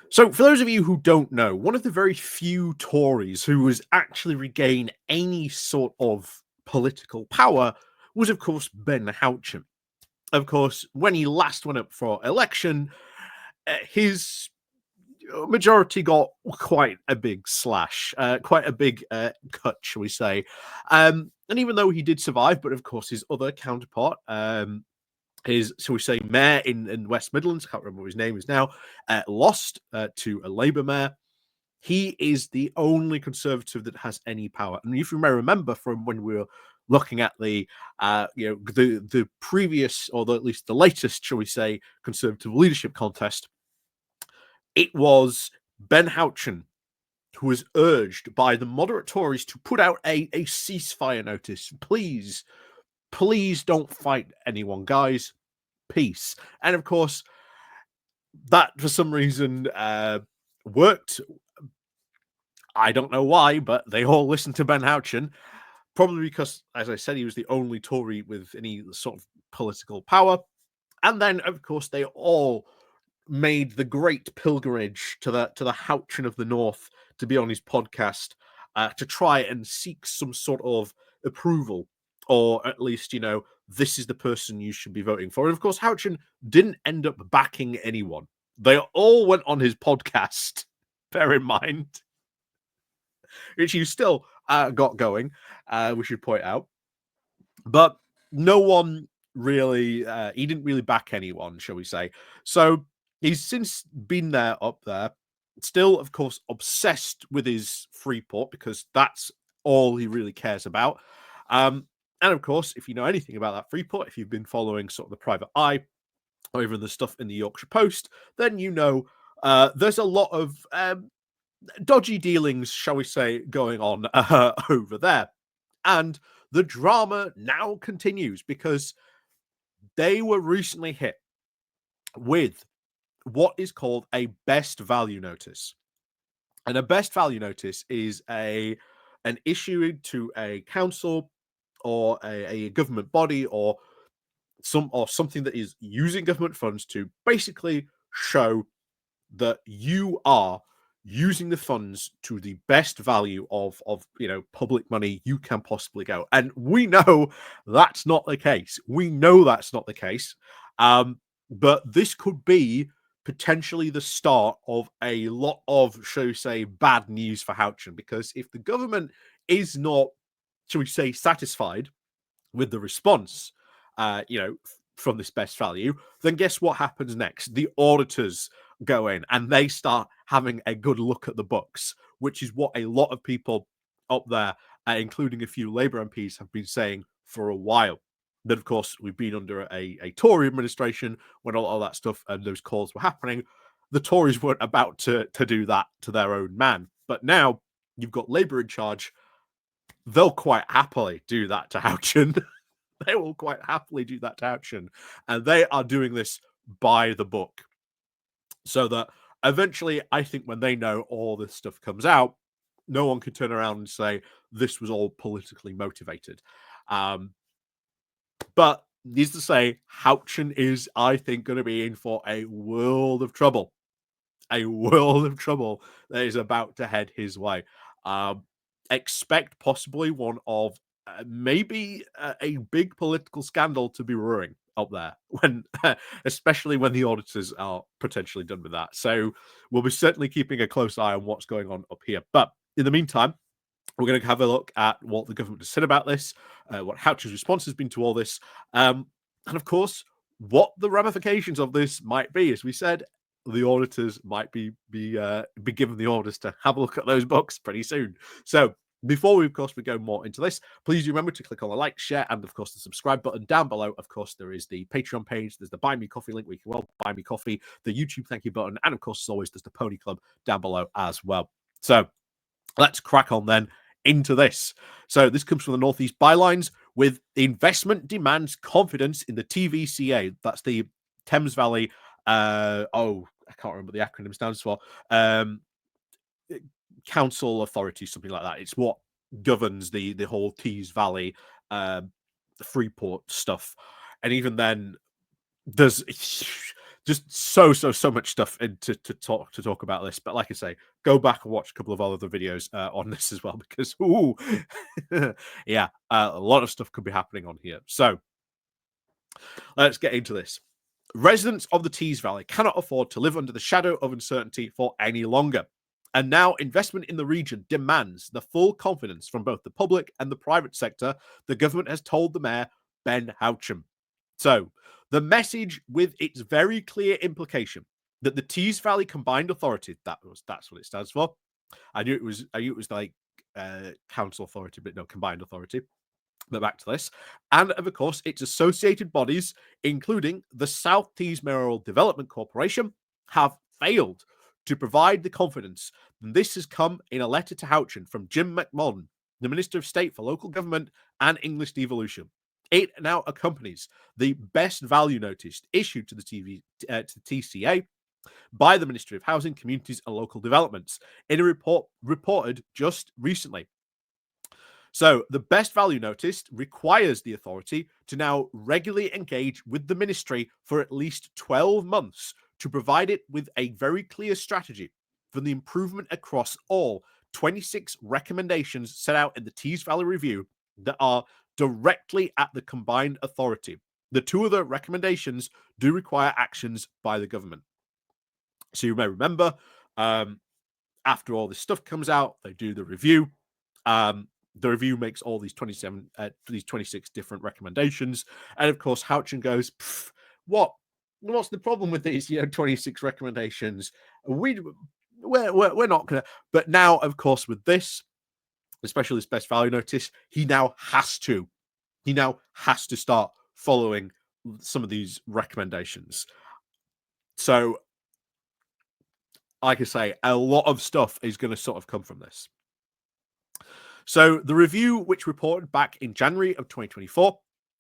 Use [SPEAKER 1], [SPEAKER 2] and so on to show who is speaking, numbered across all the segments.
[SPEAKER 1] So, for those of you who don't know, one of the very few Tories who has actually regained any sort of political power was, of course, Ben Houchen. Of course, when he last went up for election, his majority got quite a big slash, quite a big cut, shall we say. And even though he did survive, but of course, his other counterpart, his, shall we say, mayor in West Midlands, I can't remember what his name is now, lost to a Labour mayor. He is the only Conservative that has any power. And if you may remember from when we were looking at the the previous, or at least the latest, shall we say, Conservative leadership contest, it was Ben Houchen who was urged by the moderate Tories to put out a ceasefire notice. Please, please don't fight anyone, guys. Peace. And of course, that for some reason worked. I don't know why, but they all listened to Ben Houchen. Probably because, as I said, he was the only Tory with any sort of political power. And then, of course, they all made the great pilgrimage to the Houchen of the North to be on his podcast to try and seek some sort of approval, or at least, this is the person you should be voting for. And of course, Houchen didn't end up backing anyone. They all went on his podcast, bear in mind, which he still got going, we should point out. But no one really, he didn't really back anyone, shall we say. So he's since been up there, still, of course, obsessed with his Freeport, because that's all he really cares about. And of course, if you know anything about that Freeport, if you've been following sort of the Private Eye, or even the stuff in the Yorkshire Post, then there's a lot of dodgy dealings, shall we say, going on over there. And the drama now continues because they were recently hit with what is called a best value notice. And a best value notice is an issue to a council or a government body or something that is using government funds to basically show that you are using the funds to the best value of public money you can possibly go. And we know that's not the case. But this could be potentially the start of a lot of, shall we say, bad news for Houchen, because if the government is not, shall we say, satisfied with the response, from this best value, then guess what happens next? The auditors go in and they start having a good look at the books, which is what a lot of people up there, including a few Labour MPs, have been saying for a while. That, of course, we've been under a Tory administration when all that stuff and those calls were happening. The Tories weren't about to do that to their own man. But now you've got Labour in charge. They'll quite happily do that to Houchen. They will quite happily do that to Houchen. And they are doing this by the book. So that eventually, I think when they know all this stuff comes out, no one can turn around and say this was all politically motivated. But needs to say, Houchen is, I think, going to be in for a world of trouble. A world of trouble that is about to head his way. Expect possibly one of maybe a big political scandal to be brewing up there, especially when the auditors are potentially done with that. So we'll be certainly keeping a close eye on what's going on up here. But in the meantime, we're going to have a look at what the government has said about this, what Houchen's response has been to all this, and of course, what the ramifications of this might be. As we said, the auditors might be given the orders to have a look at those books pretty soon. So before we, of course, we go more into this, please remember to click on the like, share, and of course the subscribe button down below. Of course, there is the Patreon page, there's the Buy Me Coffee link where you can buy me coffee, the YouTube thank you button, and of course, as always, there's the Pony Club down below as well. So let's crack on then into this. So this comes from the Northeast Bylines with investment demands confidence in the TVCA. That's the Thames Valley. I can't remember what the acronym stands for. Council authority, something like that. It's what governs the whole Tees Valley Freeport stuff. And even then, there's just so much stuff to talk about this. But like I say, go back and watch a couple of other videos on this as well, because ooh, yeah, a lot of stuff could be happening on here. So let's get into this. Residents of the Tees Valley cannot afford to live under the shadow of uncertainty for any longer. And now investment in the region demands the full confidence from both the public and the private sector, the government has told the mayor, Ben Houchen. So the message, with its very clear implication that the Tees Valley Combined Authority, that's what it stands for. I knew it was like council authority, but no, combined authority. But back to this. And of course, its associated bodies, including the South Tees Mayoral Development Corporation, have failed to provide the confidence. And this has come in a letter to Houchen from Jim McMahon, the Minister of State for Local Government and English Devolution. It now accompanies the best value notice issued to the TCA by the Ministry of Housing, Communities and Local Developments in a report reported just recently. So the best value notice requires the authority to now regularly engage with the ministry for at least 12 months to provide it with a very clear strategy for the improvement across all 26 recommendations set out in the Tees Valley Review that are directly at the combined authority. The two other recommendations do require actions by the government. So you may remember, after all this stuff comes out, they do the review. The review makes all these 26 different recommendations, and of course, Houchen goes, "What's the problem with these? 26 recommendations. We're not gonna." But now, of course, with this, especially this best value notice, he now has to start following some of these recommendations. So, like I say, a lot of stuff is going to sort of come from this. So the review, which reported back in January of 2024,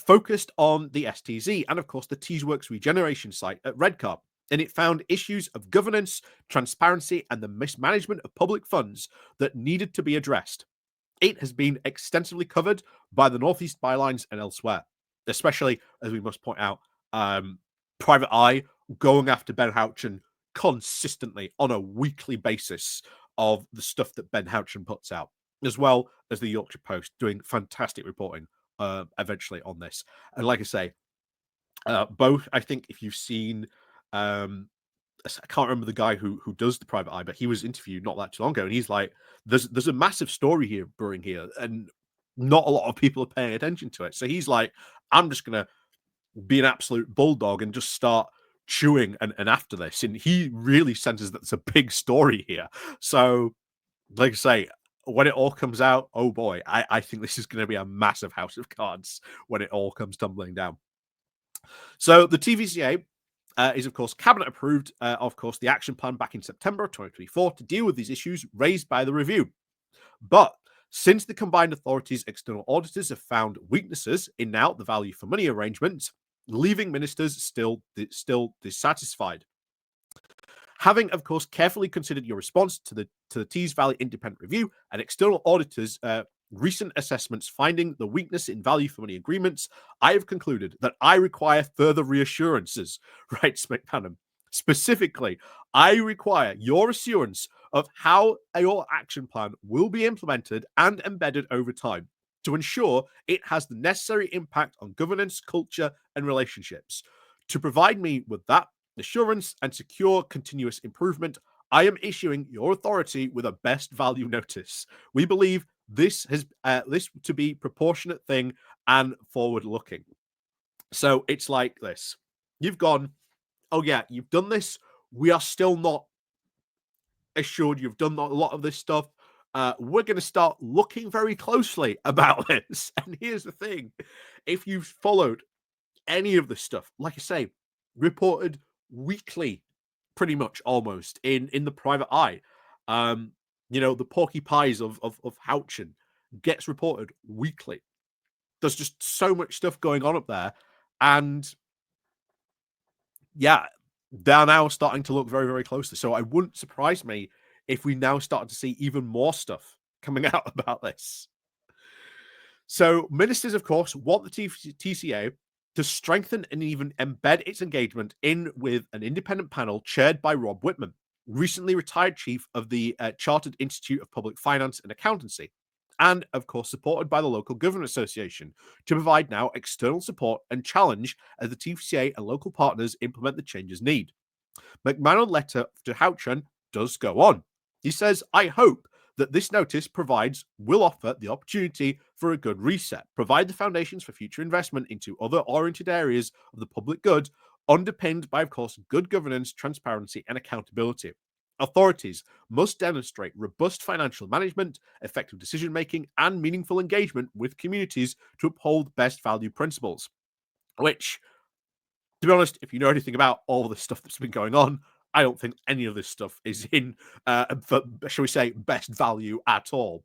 [SPEAKER 1] focused on the STZ and, of course, the Teesworks Regeneration site at Redcar, and it found issues of governance, transparency, and the mismanagement of public funds that needed to be addressed. It has been extensively covered by the Northeast Bylines and elsewhere, especially, as we must point out, Private Eye going after Ben Houchen consistently on a weekly basis of the stuff that Ben Houchen puts out, as well as the Yorkshire Post doing fantastic reporting eventually on this. And like I say, both, I think if you've seen, I can't remember the guy who does the Private Eye, but he was interviewed not that too long ago, and he's like, there's a massive story here brewing here, and not a lot of people are paying attention to it. So he's like, I'm just gonna be an absolute bulldog and just start chewing and after this. And he really senses that there's a big story here. So, like I say, when it all comes out, oh boy, I think this is going to be a massive house of cards when it all comes tumbling down. So the TVCA is, of course, cabinet approved, of course, the action plan back in September 2024 to deal with these issues raised by the review. But since the combined authorities' external auditors have found weaknesses in now the value for money arrangements, leaving ministers still dissatisfied. Having, of course, carefully considered your response to the Tees Valley Independent Review and external auditors' recent assessments finding the weakness in value for money agreements, I have concluded that I require further reassurances, writes McMahon. Specifically, I require your assurance of how your action plan will be implemented and embedded over time to ensure it has the necessary impact on governance, culture, and relationships. To provide me with that assurance and secure continuous improvement, I am issuing your authority with a best value notice. We believe this to be proportionate thing and forward looking. So it's like this. You've gone, oh yeah, you've done this. We are still not assured you've done a lot of this stuff. We're going to start looking very closely about this. And here's the thing. If you've followed any of this stuff, like I say, reported weekly, pretty much almost in the Private Eye. The Porky Pies of Houchen gets reported weekly. There's just so much stuff going on up there. And yeah, they're now starting to look very, very closely. So I wouldn't surprise me if we now start to see even more stuff coming out about this. So ministers, of course, want the TCA to strengthen and even embed its engagement in with an independent panel chaired by Rob Whitman, recently retired chief of the Chartered Institute of Public Finance and Accountancy, and of course supported by the local government association to provide now external support and challenge as the TCA and local partners implement the changes needed. McMahon's letter to Houchen does go on. He says, I hope that this notice will offer the opportunity for a good reset, provide the foundations for future investment into other oriented areas of the public good, underpinned by, of course, good governance, transparency, and accountability. Authorities must demonstrate robust financial management, effective decision making, and meaningful engagement with communities to uphold best value principles. Which, to be honest, if you know anything about all the stuff that's been going on, I don't think any of this stuff is in, for, shall we say, best value at all.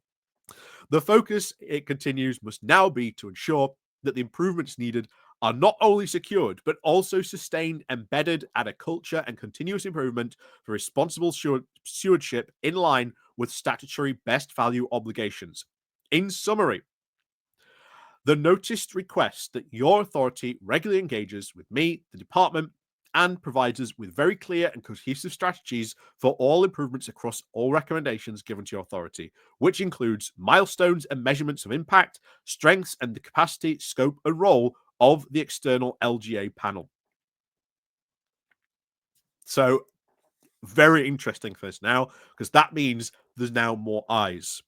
[SPEAKER 1] The focus, it continues, must now be to ensure that the improvements needed are not only secured, but also sustained, embedded at a culture and continuous improvement for responsible stewardship in line with statutory best value obligations. In summary, the notice requests that your authority regularly engages with me, the department, and provides us with very clear and cohesive strategies for all improvements across all recommendations given to your authority, which includes milestones and measurements of impact, strengths, and the capacity, scope, and role of the external LGA panel. So, very interesting for us now, because that means there's now more eyes.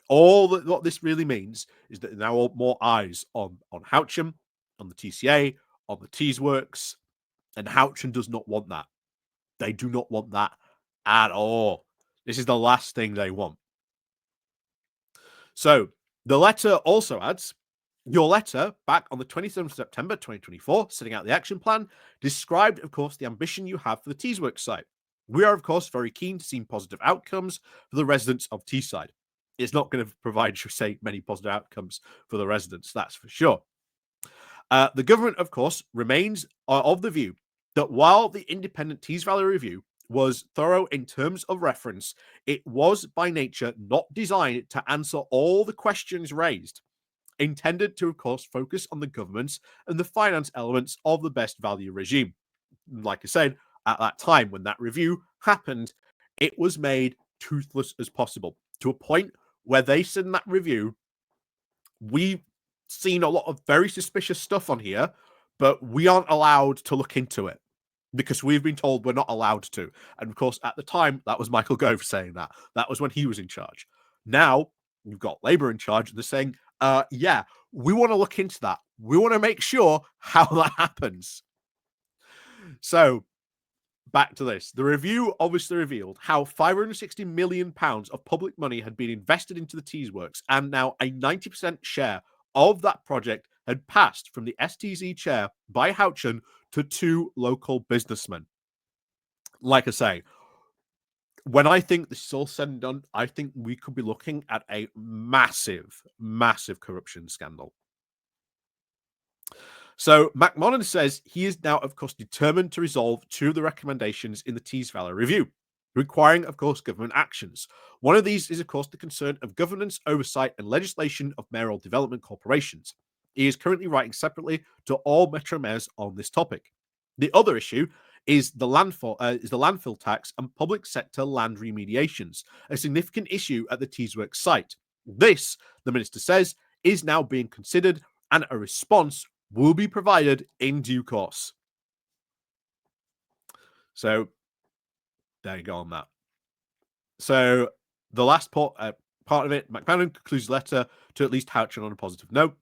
[SPEAKER 1] What this really means is that now more eyes on Houchen, on the TCA, on the Teesworks, and Houchen does not want that. They do not want that at all. This is the last thing they want. So the letter also adds, your letter back on the 27th of September 2024, setting out the action plan, described, of course, the ambition you have for the Teesworks site. We are, of course, very keen to see positive outcomes for the residents of Teesside. It's not going to provide, should we say, many positive outcomes for the residents, that's for sure. The government, of course, remains of the view that while the independent Tees Valley review was thorough in terms of reference, it was by nature not designed to answer all the questions raised, intended to, of course, focus on the governance and the finance elements of the best value regime. Like I said, at that time when that review happened, it was made toothless as possible, to a point where they said in that review, we've seen a lot of very suspicious stuff on here, but we aren't allowed to look into it because we've been told we're not allowed to. And of course, at the time, that was Michael Gove saying that. That was when he was in charge. Now, you've got Labour in charge, and they're saying, yeah, we want to look into that. We want to make sure how that happens. So, back to this. The review obviously revealed how £560 million of public money had been invested into the Teesworks, and now a 90% share of that project had passed from the STZ chair by Houchen to two local businessmen. Like I say, when I think this is all said and done, I think we could be looking at a massive, massive corruption scandal. So McMahon says he is now, of course, determined to resolve two of the recommendations in the Tees Valley review, requiring, of course, government actions. One of these is, of course, the concern of governance, oversight, and legislation of mayoral development corporations. He is currently writing separately to all Metro mayors on this topic. The other issue is the landfill tax and public sector land remediations, a significant issue at the Teesworks site. This, the minister says, is now being considered, and a response will be provided in due course. So there you go on that. So the last part of it, McMahon concludes the letter to at least Houchen on a positive note.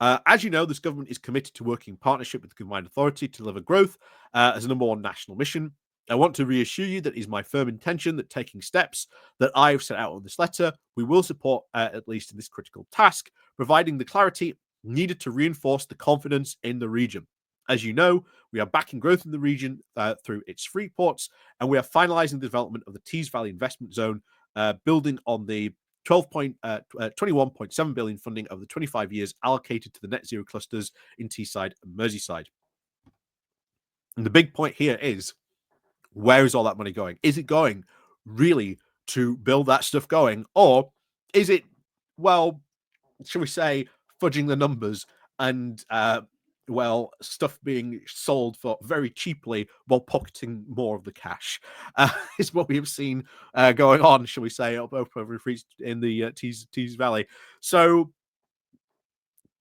[SPEAKER 1] As you know, this government is committed to working in partnership with the combined authority to deliver growth as a number one national mission. I want to reassure you that it is my firm intention that taking steps that I've set out on this letter, we will support at least in this critical task, providing the clarity needed to reinforce the confidence in the region. As you know, we are backing growth in the region through its free ports, and we are finalizing the development of the Tees Valley Investment Zone, building on the 21.7 billion funding over the 25 years allocated to the net zero clusters in Teesside and Merseyside. And the big point here is, where is all that money going? Is it going really to build that stuff going? Or is it, well, shall we say, fudging the numbers and well, stuff being sold for very cheaply while pocketing more of the cash is what we have seen going on, shall we say, up over in the Tees Valley. So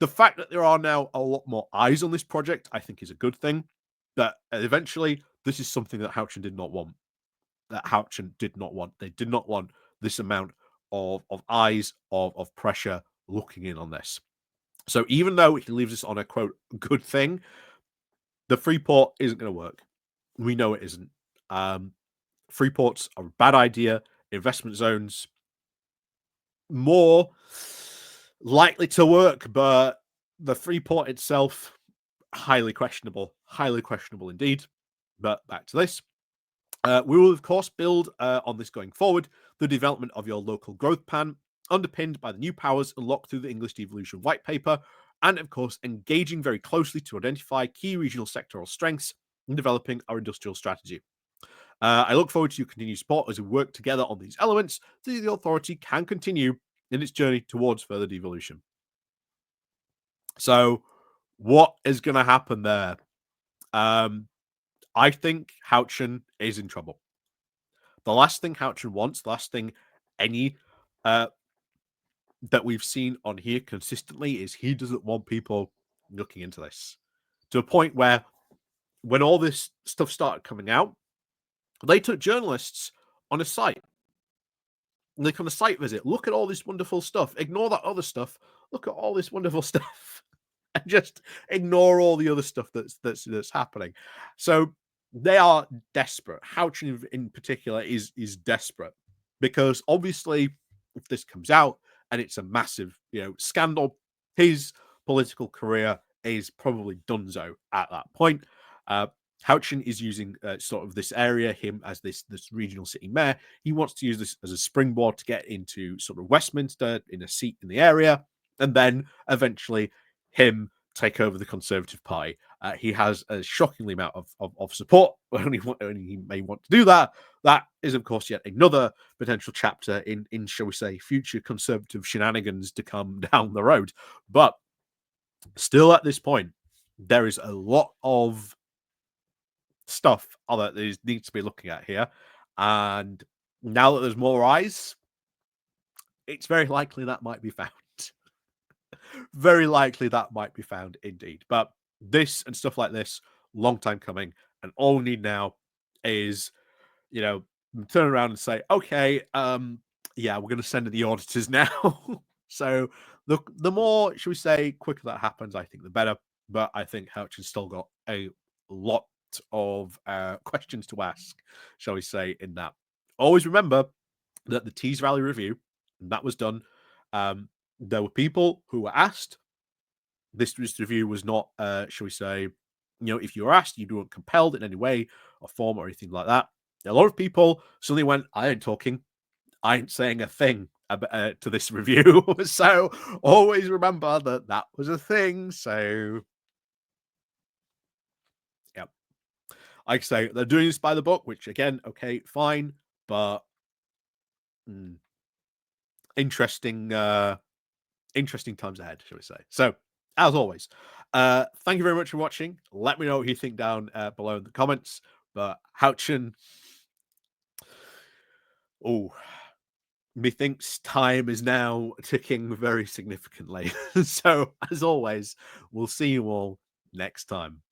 [SPEAKER 1] the fact that there are now a lot more eyes on this project, I think, is a good thing. That eventually, this is something that Houchen did not want. That Houchen did not want. They did not want this amount of eyes, of pressure looking in on this. So even though he leaves us on a quote good thing, the Freeport isn't going to work. We know it isn't. Freeports are a bad idea. Investment zones more likely to work, but the Freeport itself highly questionable indeed. But back to this. We will, of course, build on this going forward, the development of your local growth plan, underpinned by the new powers unlocked through the English Devolution White Paper, and, of course, engaging very closely to identify key regional sectoral strengths and developing our industrial strategy. I look forward to your continued support as we work together on these elements so the authority can continue in its journey towards further devolution. So, what is going to happen there? I think Houchen is in trouble. The last thing Houchen wants, the last thing any that we've seen on here consistently is he doesn't want people looking into this to a point where when all this stuff started coming out, they took journalists on a site. Like on a site visit, look at all this wonderful stuff. Ignore that other stuff. Look at all this wonderful stuff, and just ignore all the other stuff that's happening. So they are desperate. Houchen in particular is desperate because obviously, if this comes out and it's a massive scandal, his political career is probably donezo at that point. Houchen is using sort of this area, him as this regional city mayor. He wants to use this as a springboard to get into sort of Westminster in a seat in the area, and then eventually him take over the Conservative Party. He has a shockingly amount of support. Only he may want to do that. That is, of course, yet another potential chapter in shall we say, future Conservative shenanigans to come down the road. But still, at this point, there is a lot of stuff that needs to be looking at here. And now that there's more eyes, it's very likely that might be found. Very likely that might be found indeed. But this and stuff like this, long time coming. And all we need now is, turn around and say, okay, yeah, we're going to send in the auditors now. So the more, should we say, quicker that happens, I think the better. But I think Houchen's still got a lot of questions to ask, shall we say, in that. Always remember that the Tees Valley review, that was done. There were people who were asked. This review was not, shall we say, if you were asked, you weren't compelled in any way or form or anything like that. A lot of people suddenly went, I ain't talking. I ain't saying a thing to this review. So always remember that was a thing. So, yeah. Like I say, they're doing this by the book, which again, okay, fine, but interesting times ahead, shall we say. So, as always, thank you very much for watching. Let me know what you think down below in the comments. But Houchen, methinks time is now ticking very significantly. So, as always, we'll see you all next time.